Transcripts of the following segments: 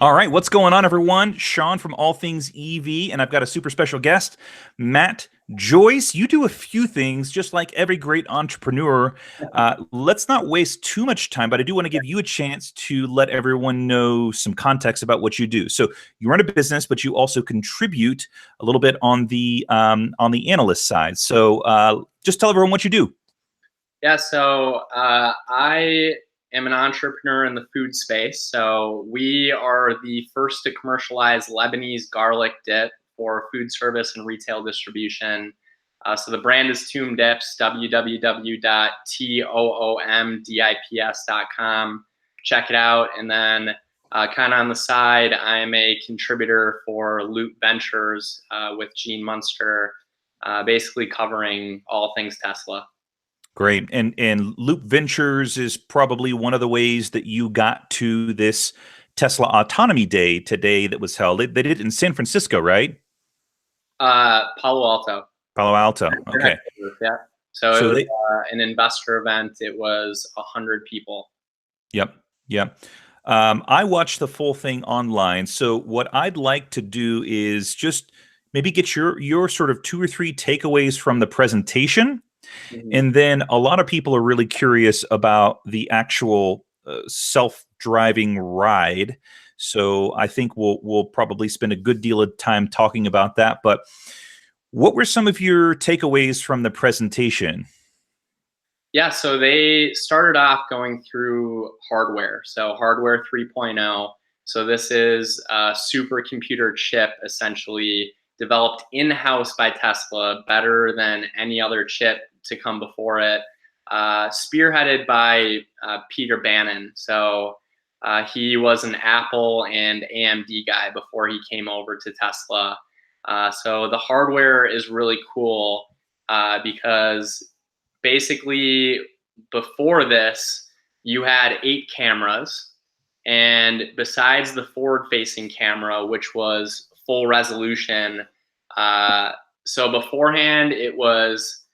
All right, what's going on, everyone? Sean from All Things EV, and I've got a super special guest, Matt Joyce. You do a few things just like every great entrepreneur. Let's not waste too much time, but I do want to give you a chance to let everyone know some context about what you do. So you run a business, but you also contribute a little bit on the analyst side. So just tell everyone what you do. Yeah, so I am an entrepreneur in the food space. So we are the first to commercialize Lebanese garlic dip for food service and retail distribution. So the brand is Tomb Dips, www.toomdips.com. Check it out. And then kind of on the side, I'm a contributor for Loop Ventures with Gene Munster, basically covering all things Tesla. Great. And Loop Ventures is probably one of the ways that you got to this Tesla Autonomy Day today that was held. They did it in San Francisco, right? Palo Alto. Palo Alto. Their Okay. headquarters, yeah. So it So was they, an investor event. It was 100 people. yep, yep. I watched the full thing online. So what I'd like to do is just maybe get your sort of two or three takeaways from the presentation. Mhm. And then a lot of people are really curious about the actual self-driving ride. So I think we'll probably spend a good deal of time talking about that. But what were some of your takeaways from the presentation? Yeah, so they started off going through hardware. So hardware 3.0. So this is a supercomputer chip essentially developed in-house by Tesla, better than any other chip to come before it, spearheaded by Peter Bannon. So he was an Apple and AMD guy before he came over to Tesla. So the hardware is really cool because basically before this, you had 8 cameras. And besides the forward facing camera, which was full resolution, uh, so beforehand, it was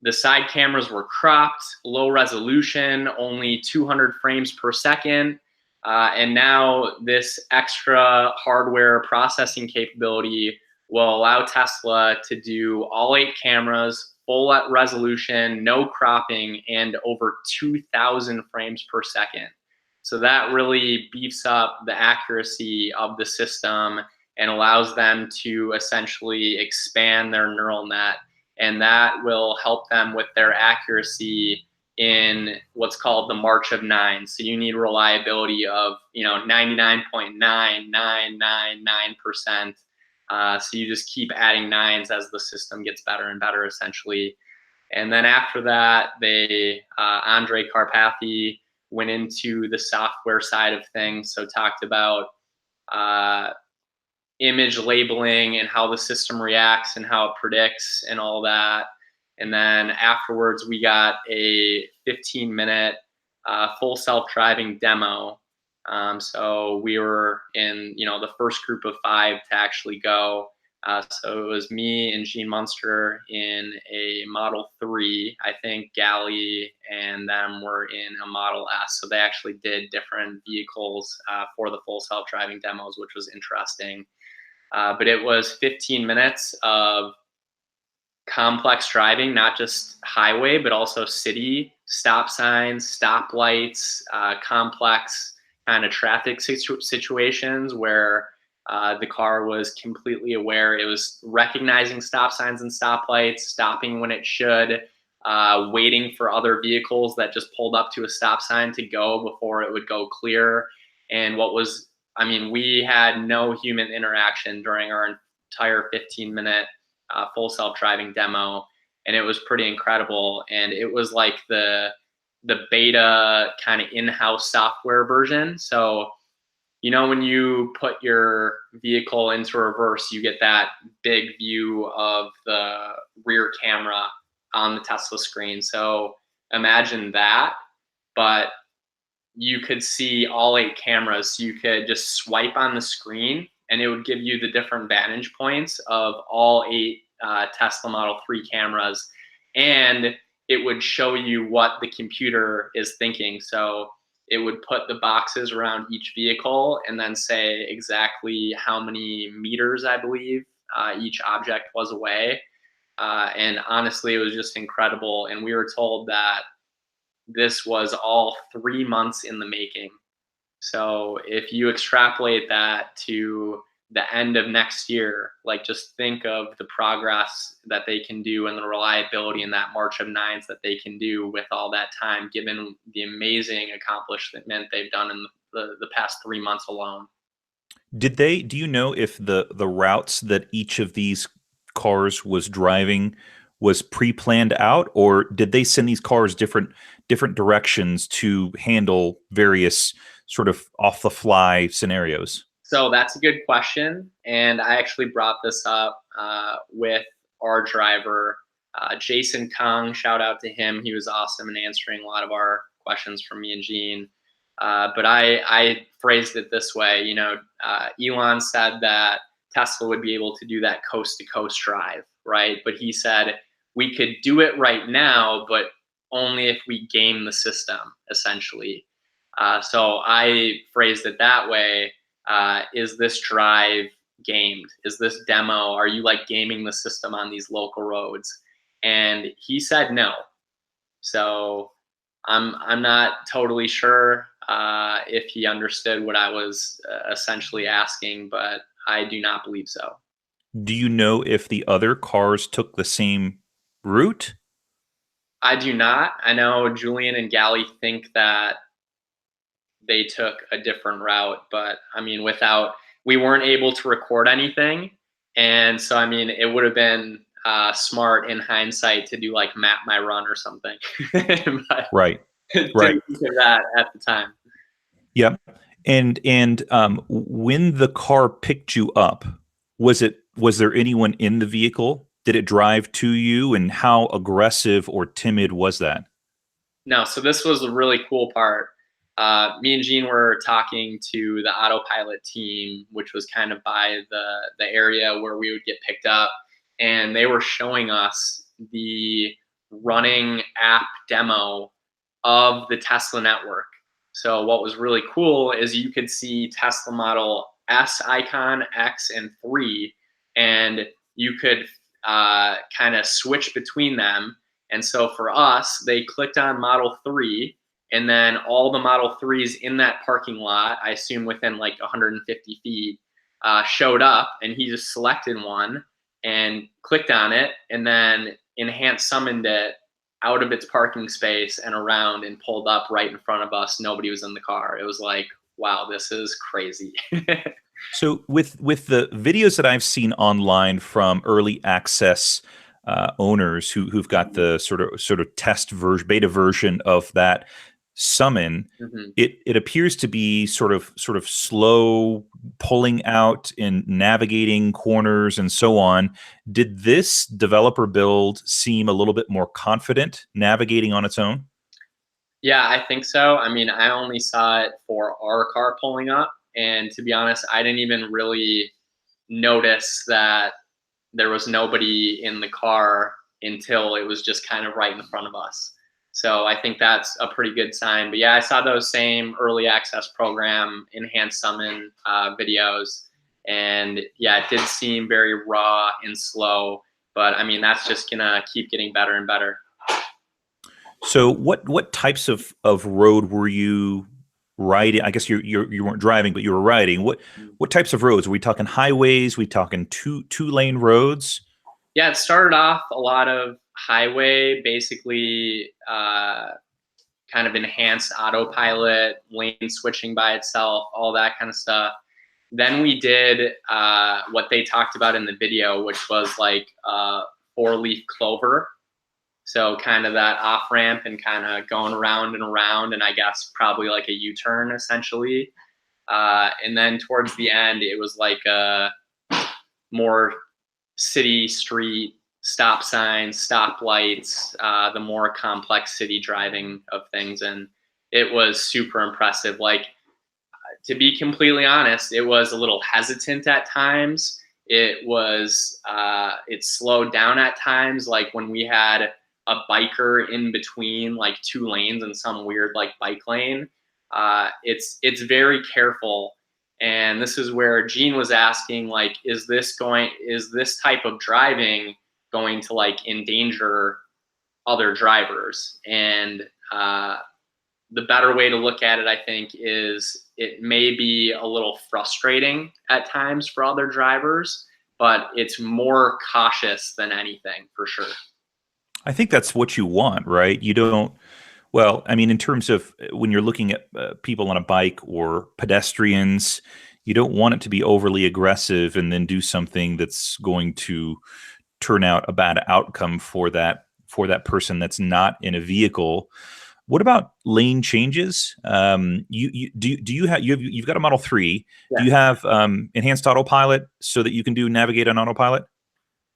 the side cameras were cropped, low resolution, only 200 frames per second. And now this extra hardware processing capability will allow Tesla to do all 8 cameras, full resolution, no cropping, and over 2,000 frames per second. So that really beefs up the accuracy of the system and allows them to essentially expand their neural net, and that will help them with their accuracy in what's called the March of Nines. So you need reliability of 99.9999%. So you just keep adding nines as the system gets better and better, essentially. And then after that, they Andre Karpathy went into the software side of things. So talked about uh, image labeling and how the system reacts and how it predicts and all that. And then afterwards, we got a 15-minute full self-driving demo. So we were in, the first group of 5 to actually go. So it was me and Gene Munster in a Model 3. I think Galley and them were in a Model S. So they actually did different vehicles for the full self-driving demos, which was interesting. But it was 15 minutes of complex driving, not just highway, but also city, stop signs, stoplights, complex kind of traffic situations where the car was completely aware. It was recognizing stop signs and stoplights, stopping when it should, waiting for other vehicles that just pulled up to a stop sign to go before it would go clear. And we had no human interaction during our entire 15-minute full self-driving demo, and it was pretty incredible. And it was like the beta kind of in-house software version. So when you put your vehicle into reverse, you get that big view of the rear camera on the Tesla screen. So imagine that, but you could see all 8 cameras. So you could just swipe on the screen and it would give you the different vantage points of all 8 Tesla Model 3 cameras. And it would show you what the computer is thinking. So it would put the boxes around each vehicle and then say exactly how many meters, I believe, each object was away. And honestly, it was just incredible. And we were told that this was all 3 months in the making. So if you extrapolate that to the end of next year, like just think of the progress that they can do and the reliability in that March of Nines that they can do with all that time, given the amazing accomplishment they've done in the past 3 months alone. Do you know if the routes that each of these cars was driving was pre-planned out, or did they send these cars different directions to handle various sort of off the fly scenarios? So that's a good question. And I actually brought this up with our driver, Jason Kung. Shout out to him. He was awesome in answering a lot of our questions from me and Gene. But I phrased it this way, Elon said that Tesla would be able to do that coast to coast drive, right? But he said we could do it right now, but only if we game the system, essentially. So I phrased it that way. Is this drive gamed? Is this demo? Are you like gaming the system on these local roads? And he said no. So I'm not totally sure if he understood what I was essentially asking, but I do not believe so. Do you know if the other cars took the same route? I do not. I know Julian and Gally think that they took a different route, but I mean, we weren't able to record anything. And so, I mean, it would have been smart in hindsight to do like map my run or something. But Right. didn't Right. think of that at the time. Yep. And when the car picked you up, was there anyone in the vehicle? Did it drive to you, and how aggressive or timid was that? No, so this was a really cool part. Me and Gene were talking to the autopilot team, which was kind of by the area where we would get picked up, and they were showing us the running app demo of the Tesla network. So what was really cool is you could see Tesla Model S icon, X, and 3, and you could kind of switch between them. And so for us, they clicked on Model 3, and then all the Model 3s in that parking lot, I assume within like 150 feet, showed up, and he just selected one and clicked on it, and then Enhance summoned it out of its parking space and around and pulled up right in front of us. Nobody was in the car. It was like, wow, this is crazy. So with the videos that I've seen online from early access owners who've got the sort of test version, beta version of that summon, Mhm. it appears to be sort of slow pulling out and navigating corners and so on. Did this developer build seem a little bit more confident navigating on its own? Yeah, I think so. I mean, I only saw it for our car pulling up. And to be honest, I didn't even really notice that there was nobody in the car until it was just kind of right in front of us. So I think that's a pretty good sign. But yeah, I saw those same early access program enhanced summon videos. And yeah, it did seem very raw and slow. But I mean, that's just going to keep getting better and better. So what types of road were you riding? I guess you weren't driving, but you were riding. What types of roads? Are we talking highways? We talking two lane roads? Yeah, it started off a lot of highway, basically kind of enhanced autopilot, lane switching by itself, all that kind of stuff. Then we did what they talked about in the video, which was like four-leaf clover. So kind of that off ramp and kind of going around and around, and I guess probably like a U-turn essentially. And then towards the end, it was like a more city street stop signs, stop lights, the more complex city driving of things, and it was super impressive. Like, to be completely honest, it was a little hesitant at times. It slowed down at times, like when we had a biker in between like two lanes in some weird like bike lane. It's very careful. And this is where Gene was asking, like, is this type of driving going to like endanger other drivers? And the better way to look at it, I think, is it may be a little frustrating at times for other drivers, but it's more cautious than anything, for sure. I think that's what you want, right? You don't. Well, I mean, in terms of when you're looking at people on a bike or pedestrians, you don't want it to be overly aggressive and then do something that's going to turn out a bad outcome for that person that's not in a vehicle. What about lane changes? Do you have you've got a Model 3? Do Yeah. you have enhanced autopilot so that you can do navigate on autopilot?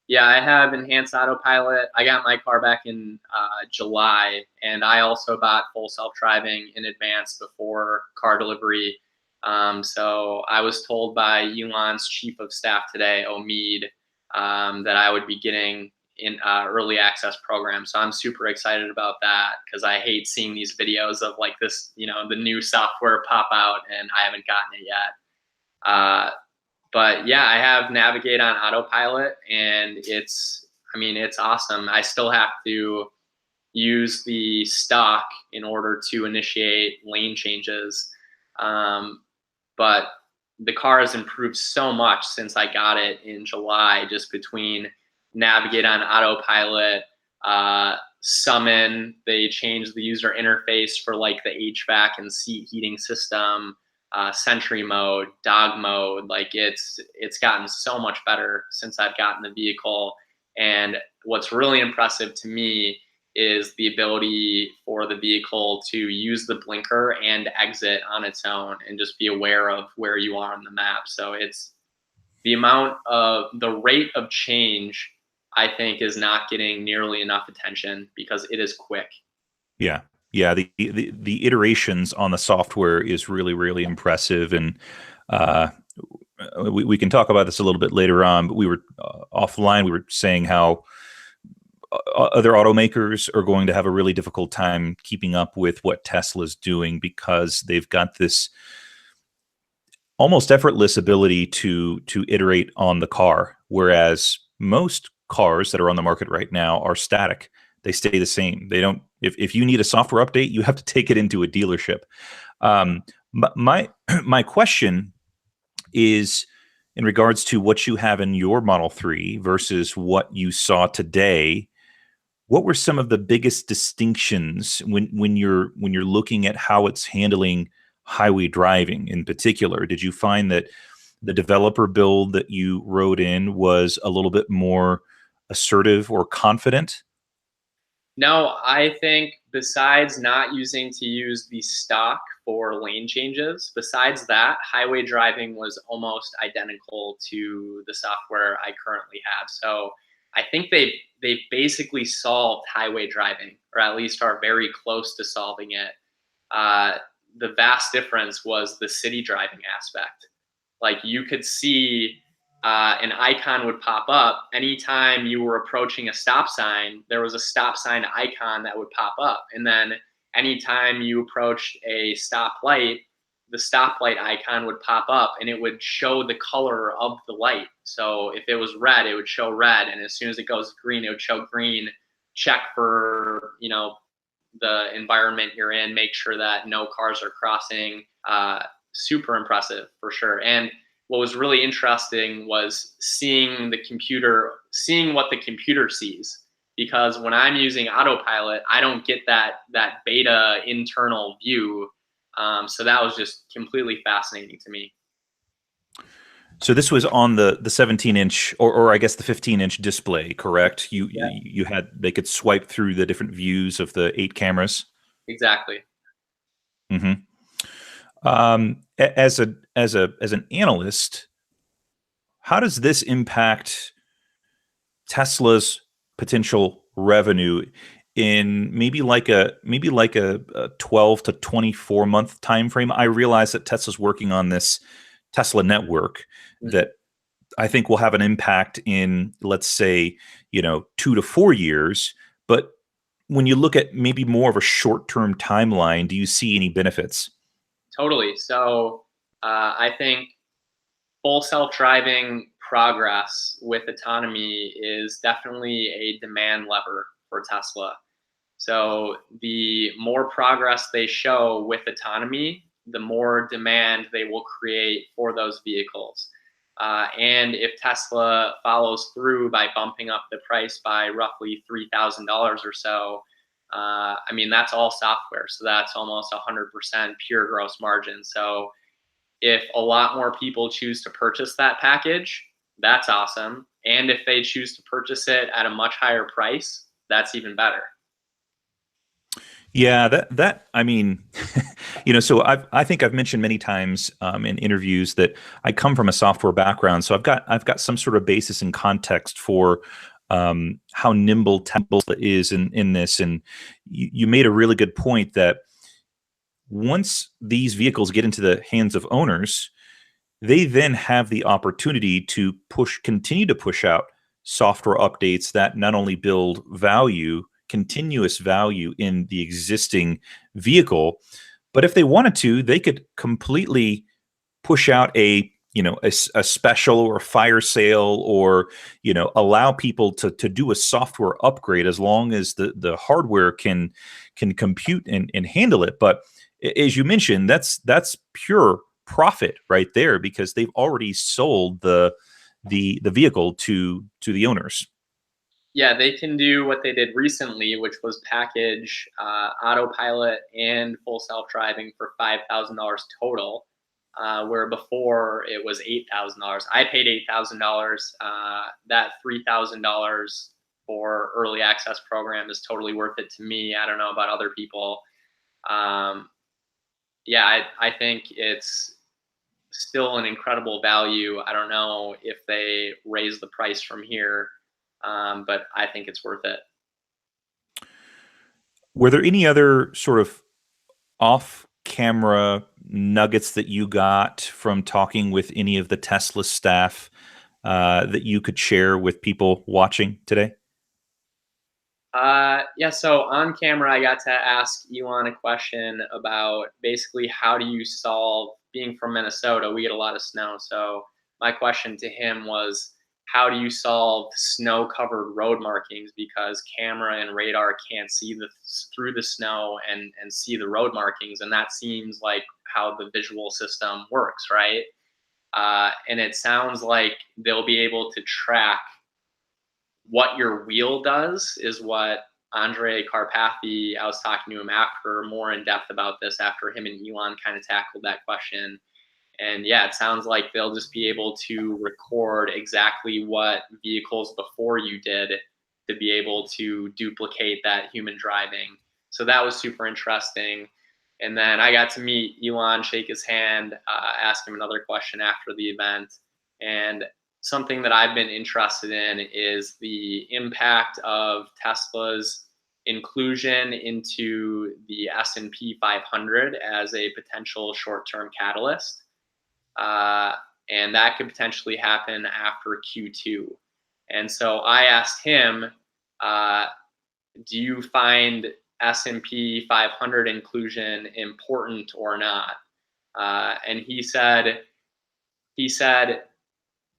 Yeah, I have enhanced autopilot. I got my car back in July, and I also bought full self-driving in advance before car delivery. So I was told by Elon's chief of staff today, Omid, that I would be getting in early access program. So I'm super excited about that because I hate seeing these videos of like this, the new software pop out, and I haven't gotten it yet. But yeah, I have navigate on autopilot, and it's awesome. I still have to use the stock in order to initiate lane changes. But the car has improved so much since I got it in July, just between navigate on autopilot, summon, they changed the user interface for like the HVAC and seat heating system, Sentry mode, dog mode. Like it's gotten so much better since I've gotten the vehicle. And what's really impressive to me is the ability for the vehicle to use the blinker and exit on its own and just be aware of where you are on the map. So it's the rate of change, I think, is not getting nearly enough attention because it is quick. Yeah. Yeah, the iterations on the software is really, really impressive, and uh, we can talk about this a little bit later on. But we were offline. We were saying how other automakers are going to have a really difficult time keeping up with what Tesla's doing because they've got this almost effortless ability to iterate on the car, whereas most cars that are on the market right now are static. They stay the same. They don't. If you need a software update, you have to take it into a dealership. My my question is in regards to what you have in your Model 3 versus what you saw today. What were some of the biggest distinctions when you're looking at how it's handling highway driving in particular? Did you find that the developer build that you wrote in was a little bit more assertive or confident? No, I think besides not using to use the stock for lane changes, besides that, highway driving was almost identical to the software I currently have. So I think they basically solved highway driving, or at least are very close to solving it. The vast difference was the city driving aspect. Like you could see an icon would pop up anytime you were approaching a stop sign. There was a stop sign icon that would pop up, and then anytime you approached a stoplight, the stoplight icon would pop up, and it would show the color of the light. So if it was red, it would show red, and as soon as it goes green, it would show green. Check for the environment you're in, make sure that no cars are crossing. Super impressive for sure. And what was really interesting was seeing what the computer sees. Because when I'm using autopilot, I don't get that beta internal view. So that was just completely fascinating to me. So this was on the 17-inch or I guess the 15-inch display, correct? Yeah, You had they could swipe through the different views of the 8 cameras. exactly. Hmm. As an analyst, how does this impact Tesla's potential revenue in maybe like a 12 to 24 month time frame? I realize that Tesla's working on this Tesla network that I think will have an impact in, let's say, 2 to 4 years. But when you look at maybe more of a short term timeline, do you see any benefits? Totally. So I think full self-driving progress with autonomy is definitely a demand lever for Tesla. So the more progress they show with autonomy, the more demand they will create for those vehicles. And if Tesla follows through by bumping up the price by roughly $3,000 or so, I mean, that's all software. So that's almost 100% pure gross margin. So if a lot more people choose to purchase that package, that's awesome. And if they choose to purchase it at a much higher price, that's even better. Yeah, that I mean, so I think I've mentioned many times in interviews that I come from a software background, so I've got some sort of basis and context for how nimble Tesla is in this, and you made a really good point that once these vehicles get into the hands of owners, they then have the opportunity to continue to push out software updates that not only build value, continuous value in the existing vehicle, but if they wanted to, they could completely push out a special or a fire sale, or allow people to do a software upgrade as long as the hardware can compute and handle it. But as you mentioned, that's pure profit right there, because they've already sold the vehicle to the owners. Yeah, they can do what they did recently, which was package autopilot and full self driving for $5,000 total, where before it was $8,000. I paid $8,000. That $3,000 for early access program is totally worth it to me. I don't know about other people. Um, yeah, I think it's still an incredible value. I don't know if they raise the price from here, but I think it's worth it. Were there any other sort of off camera nuggets that you got from talking with any of the Tesla staff that you could share with people watching today? Yeah, so on camera, I got to ask Elon a question about basically how do you solve being from Minnesota? We get a lot of snow. So my question to him was, how do you solve snow covered road markings? Because camera and radar can't see through the snow and see the road markings. And that seems like how the visual system works, right? And it sounds like they'll be able to track what your wheel does, is what Andre Carpathy, I was talking to him after more in depth about this after him and Elon kind of tackled that question. And yeah, it sounds like they'll just be able to record exactly what vehicles before you did to be able to duplicate that human driving. So that was super interesting. And then I got to meet Elon, shake his hand, ask him another question after the event. And something that I've been interested in is the impact of Tesla's inclusion into the S&P 500 as a potential short-term catalyst. And that could potentially happen after Q2. And so I asked him, do you find S&P 500 inclusion important or not? And he said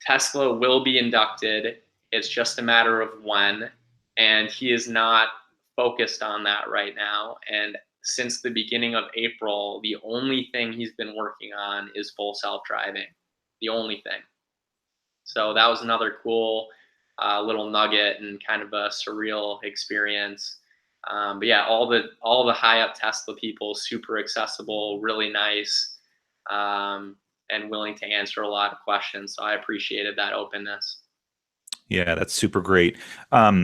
Tesla will be inducted. It's just a matter of when, and he is not focused on that right now. And since the beginning of April, the only thing he's been working on is full self-driving. The only thing. So that was another cool little nugget and kind of a surreal experience. But yeah, all the high up Tesla people, super accessible, really nice, and willing to answer a lot of questions. So I appreciated that openness. Yeah, that's super great. So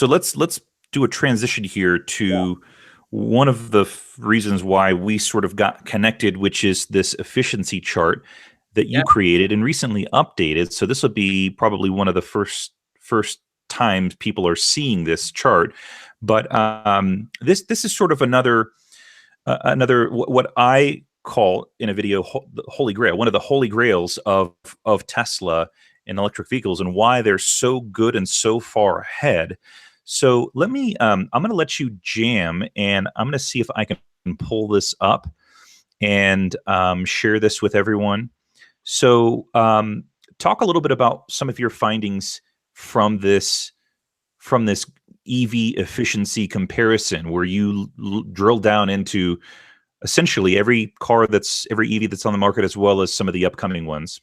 let's do a transition here Yeah. to one of the reasons why we sort of got connected, which is this efficiency chart that Yeah. you created and recently updated. So this will be probably one of the first times people are seeing this chart. But this is sort of another what I call in a video the Holy Grail, one of the holy grails of Tesla and electric vehicles, and why they're so good and so far ahead. So let me I'm going to let you jam, and I'm going to see if I can pull this up. and share this with everyone. So, talk a little bit about some of your findings from this EV efficiency comparison, where you drill down into essentially every EV that's on the market, as well as some of the upcoming ones.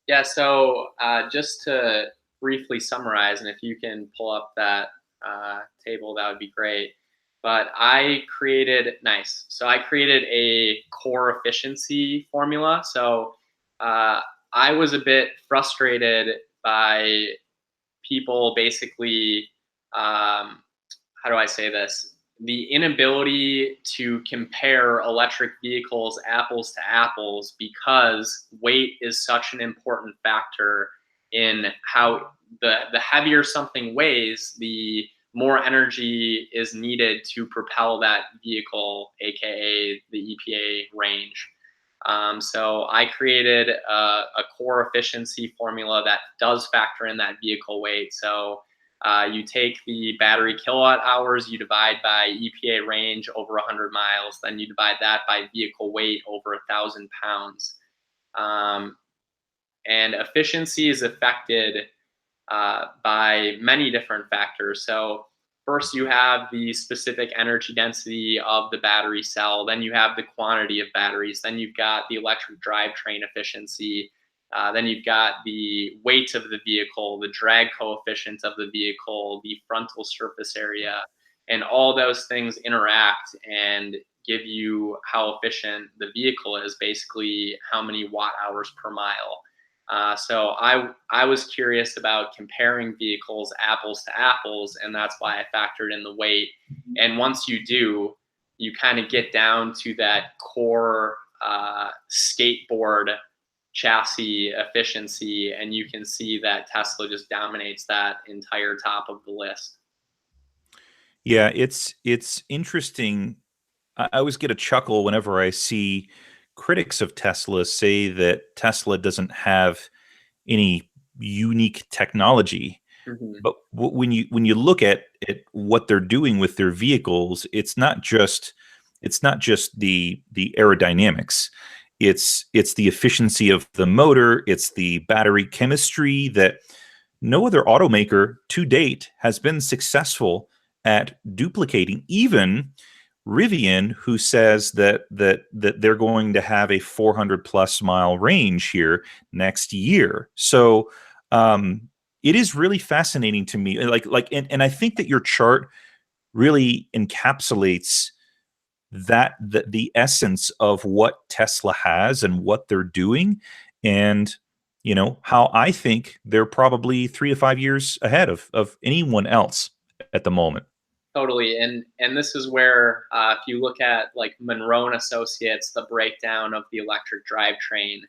Yeah, so just to briefly summarize, and if you can pull up that table, that would be great. But nice. So I created a core efficiency formula. So uh, I was a bit frustrated by people basically, how do I say this? The inability to compare electric vehicles apples to apples, because weight is such an important factor in how the heavier something weighs, the more energy is needed to propel that vehicle, aka the EPA range. So I created a core efficiency formula that does factor in that vehicle weight. So you take the battery kilowatt hours, you divide by EPA range over 100 miles, then you divide that by vehicle weight over 1,000 pounds. Um, and efficiency is affected by many different factors. So first you have the specific energy density of the battery cell, then you have the quantity of batteries, then you've got the electric drivetrain efficiency, then you've got the weight of the vehicle, the drag coefficient of the vehicle, the frontal surface area, and all those things interact and give you how efficient the vehicle is, basically how many watt hours per mile. So I was curious about comparing vehicles apples to apples, and that's why I factored in the weight. And once you do, you kind of get down to that core skateboard chassis efficiency, and you can see that Tesla just dominates that entire top of the list. Yeah, it's interesting. I always get a chuckle whenever I see critics of Tesla say that Tesla doesn't have any unique technology. Mhm. But when you look at what they're doing with their vehicles, it's not just the aerodynamics. It's the efficiency of the motor. It's the battery chemistry that no other automaker to date has been successful at duplicating. Even Rivian, who says that they're going to have a 400 plus mile range here next year. So it is really fascinating to me. And I think that your chart really encapsulates the essence of what Tesla has and what they're doing, and how I think they're probably 3 to 5 years ahead of anyone else at the moment. Totally, and this is where if you look at like Monroe and Associates, the breakdown of the electric drivetrain,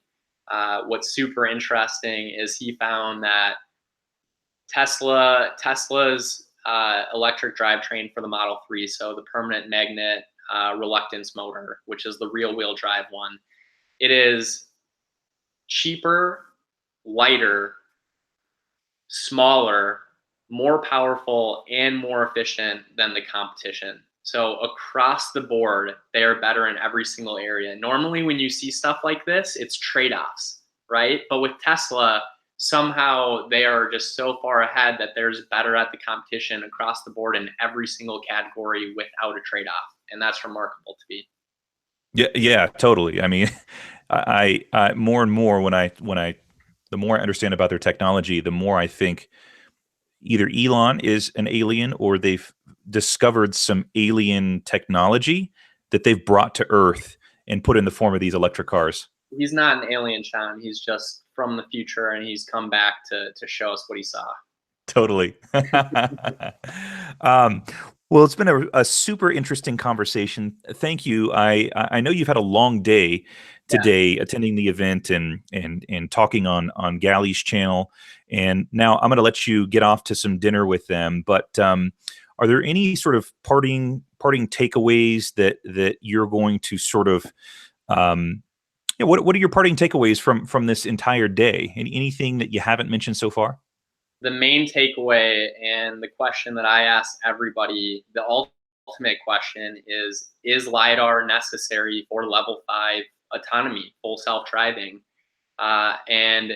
what's super interesting is he found that Tesla's electric drivetrain for the Model 3, so the permanent magnet reluctance motor, which is the real wheel drive one, it is cheaper, lighter, smaller, more powerful, and more efficient than the competition. So across the board, they are better in every single area. Normally, when you see stuff like this, it's trade-offs, right? But with Tesla, somehow they are just so far ahead that there's better at the competition across the board in every single category without a trade-off. And that's remarkable to me. Yeah, yeah, totally. I mean, I more and more the more I understand about their technology, the more I think either Elon is an alien, or they've discovered some alien technology that they've brought to Earth and put in the form of these electric cars. He's not an alien, Sean. He's just from the future, and he's come back to show us what he saw. Totally. um, well, it's been a super interesting conversation. Thank you. I know you've had a long day Yeah. today attending the event and talking on Galley's channel, and now I'm going to let you get off to some dinner with them. But are there any sort of parting takeaways that you're going to sort of yeah, what are your parting takeaways from this entire day? Anything that you haven't mentioned so far? The main takeaway and the question that I ask everybody, the ultimate question is LiDAR necessary for level 5 autonomy, full self-driving? And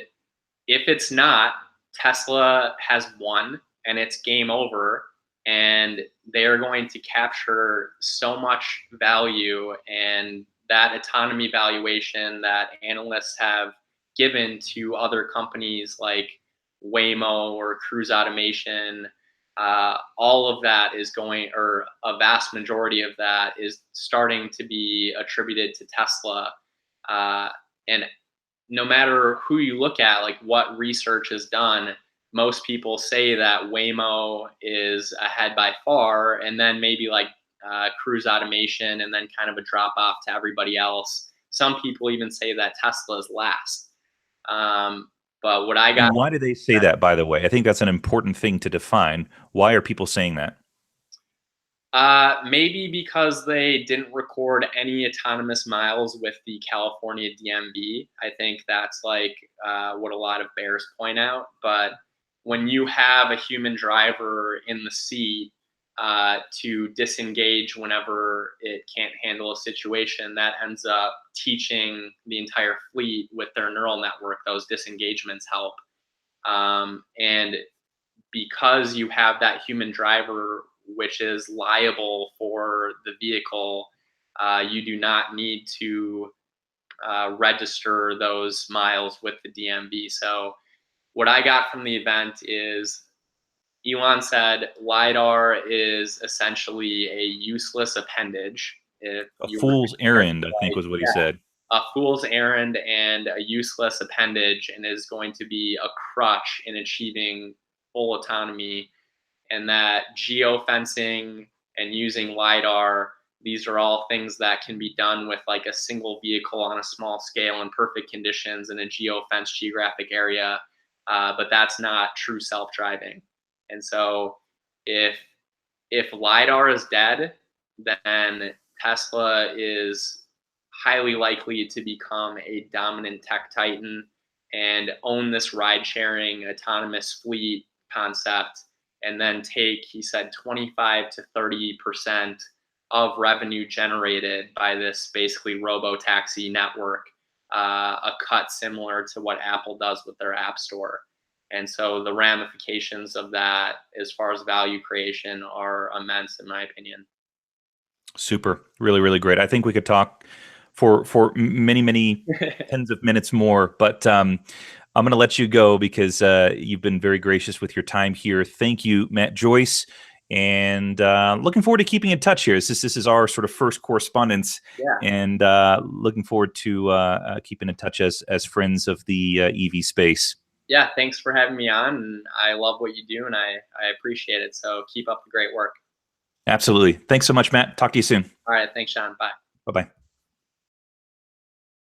if it's not, Tesla has won and it's game over. And they're going to capture so much value, and that autonomy valuation that analysts have given to other companies like Waymo or Cruise Automation, all of that is going, or a vast majority of that is starting to be attributed to Tesla. And no matter who you look at, like what research is done, most people say that Waymo is ahead by far, and then maybe like Cruise Automation, and then kind of a drop off to everybody else. Some people even say that Tesla is last. But what I got. And why do they say that, by the way? I think that's an important thing to define. Why are people saying that? Maybe because they didn't record any autonomous miles with the California DMV. I think that's like what a lot of bears point out. But when you have a human driver in the seat to disengage whenever it can't handle a situation, that ends up teaching the entire fleet with their neural network. Those disengagements help. And because you have that human driver, which is liable for the vehicle, you do not need to register those miles with the DMV. So, what I got from the event is Elon said LiDAR is essentially a useless appendage. If A you were fool's errand, I think, was what he said. a fool's errand and a useless appendage, and is going to be a crutch in achieving full autonomy. And that geofencing and using LiDAR, these are all things that can be done with like a single vehicle on a small scale in perfect conditions in a geofenced geographic area. But that's not true self-driving. And so if LiDAR is dead, then Tesla is highly likely to become a dominant tech titan and own this ride-sharing autonomous fleet concept, and then take, he said, 25 to 30% of revenue generated by this basically robo-taxi network, a cut similar to what Apple does with their App Store. And so the ramifications of that, as far as value creation, are immense, in my opinion. Super. Really, really great. I think we could talk for many tens of minutes more, but I'm going to let you go because you've been very gracious with your time here. Thank you, Matt Joyce, and looking forward to keeping in touch here. This is our sort of first correspondence, Yeah. and looking forward to keeping in touch as friends of the EV space. Yeah, thanks for having me on. And I love what you do, and I appreciate it. So keep up the great work. Absolutely. Thanks so much, Matt. Talk to you soon. All right. Thanks, Sean. Bye. Bye-bye.